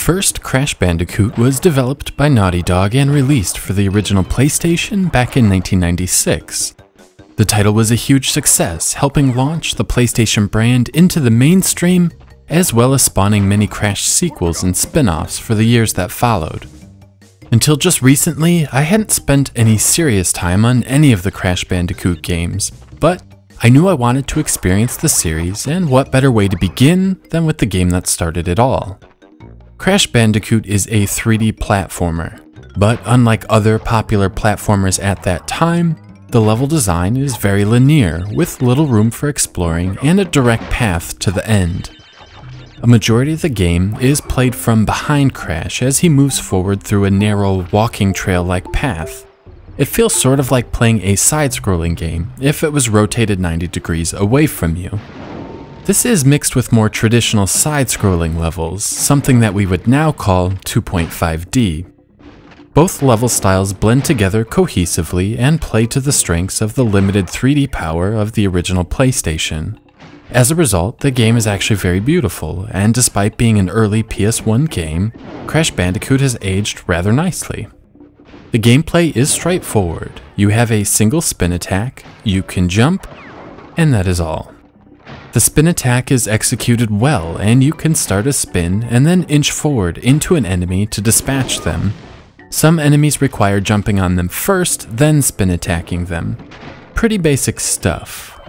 first Crash Bandicoot was developed by Naughty Dog and released for the original PlayStation back in 1996. The title was a huge success, helping launch the PlayStation brand into the mainstream, as well as spawning many Crash sequels and spin-offs for the years that followed. Until just recently, I hadn't spent any serious time on any of the Crash Bandicoot games, but I knew I wanted to experience the series, and what better way to begin than with the game that started it all. Crash Bandicoot is a 3D platformer, but unlike other popular platformers at that time, the level design is very linear, with little room for exploring and a direct path to the end. A majority of the game is played from behind Crash as he moves forward through a narrow walking trail-like path. It feels sort of like playing a side-scrolling game if it was rotated 90 degrees away from you. This is mixed with more traditional side-scrolling levels, something that we would now call 2.5D. Both level styles blend together cohesively and play to the strengths of the limited 3D power of the original PlayStation. As a result, the game is actually very beautiful, and despite being an early PS1 game, Crash Bandicoot has aged rather nicely. The gameplay is straightforward. You have a single spin attack, you can jump, and that is all. The spin attack is executed well, and you can start a spin and then inch forward into an enemy to dispatch them. Some enemies require jumping on them first, then spin attacking them. Pretty basic stuff.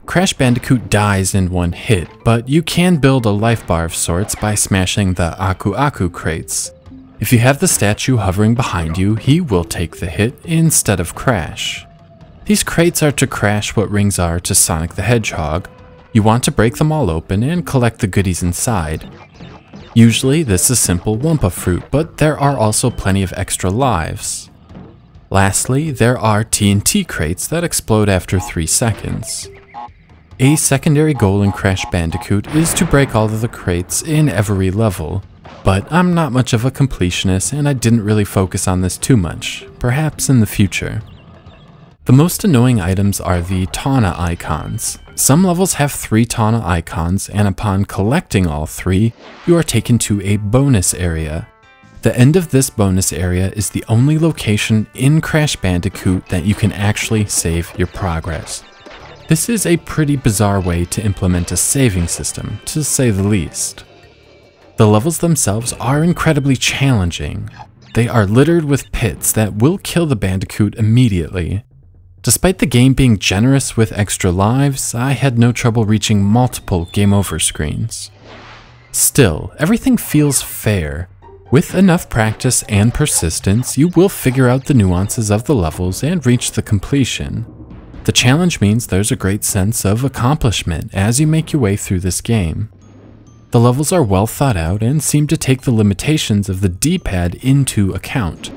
Crash Bandicoot dies in one hit, but you can build a life bar of sorts by smashing the Aku Aku crates. If you have the statue hovering behind you, he will take the hit instead of Crash. These crates are to Crash what rings are to Sonic the Hedgehog. You want to break them all open and collect the goodies inside. Usually this is simple Wumpa fruit, but there are also plenty of extra lives. Lastly, there are TNT crates that explode after 3 seconds. A secondary goal in Crash Bandicoot is to break all of the crates in every level, but I'm not much of a completionist and I didn't really focus on this too much, perhaps in the future. The most annoying items are the Tawna icons. Some levels have 3 Tawna icons, and upon collecting all 3, you are taken to a bonus area. The end of this bonus area is the only location in Crash Bandicoot that you can actually save your progress. This is a pretty bizarre way to implement a saving system, to say the least. The levels themselves are incredibly challenging. They are littered with pits that will kill the Bandicoot immediately. Despite the game being generous with extra lives, I had no trouble reaching multiple game over screens. Still, everything feels fair. With enough practice and persistence, you will figure out the nuances of the levels and reach the completion. The challenge means there's a great sense of accomplishment as you make your way through this game. The levels are well thought out and seem to take the limitations of the D-pad into account.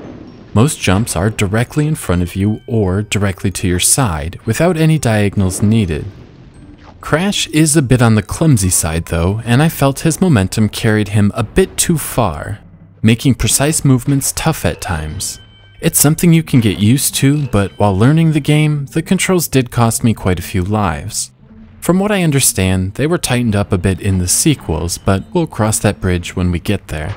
Most jumps are directly in front of you or directly to your side, without any diagonals needed. Crash is a bit on the clumsy side though, and I felt his momentum carried him a bit too far, making precise movements tough at times. It's something you can get used to, but while learning the game, the controls did cost me quite a few lives. From what I understand, they were tightened up a bit in the sequels, but we'll cross that bridge when we get there.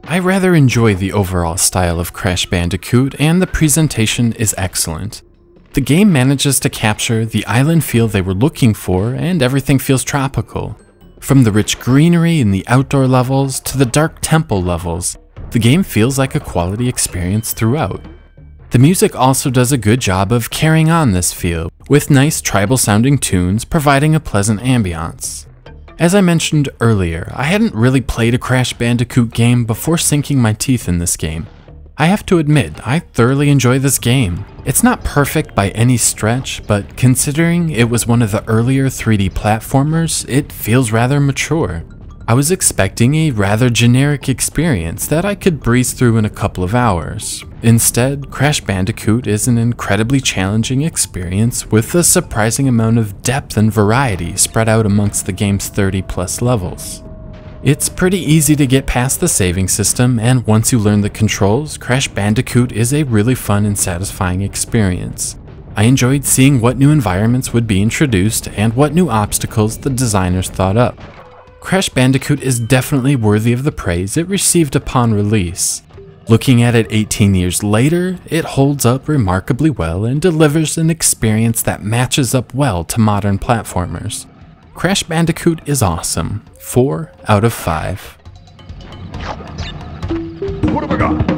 I rather enjoy the overall style of Crash Bandicoot, and the presentation is excellent. The game manages to capture the island feel they were looking for, and everything feels tropical. From the rich greenery in the outdoor levels to the dark temple levels, the game feels like a quality experience throughout. The music also does a good job of carrying on this feel, with nice tribal sounding tunes providing a pleasant ambiance. As I mentioned earlier, I hadn't really played a Crash Bandicoot game before sinking my teeth in this game. I have to admit, I thoroughly enjoy this game. It's not perfect by any stretch, but considering it was one of the earlier 3D platformers, it feels rather mature. I was expecting a rather generic experience that I could breeze through in a couple of hours. Instead, Crash Bandicoot is an incredibly challenging experience with a surprising amount of depth and variety spread out amongst the game's 30+ levels. It's pretty easy to get past the saving system, and once you learn the controls, Crash Bandicoot is a really fun and satisfying experience. I enjoyed seeing what new environments would be introduced and what new obstacles the designers thought up. Crash Bandicoot is definitely worthy of the praise it received upon release. Looking at it 18 years later, it holds up remarkably well and delivers an experience that matches up well to modern platformers. Crash Bandicoot is awesome. 4 out of 5. What have I got?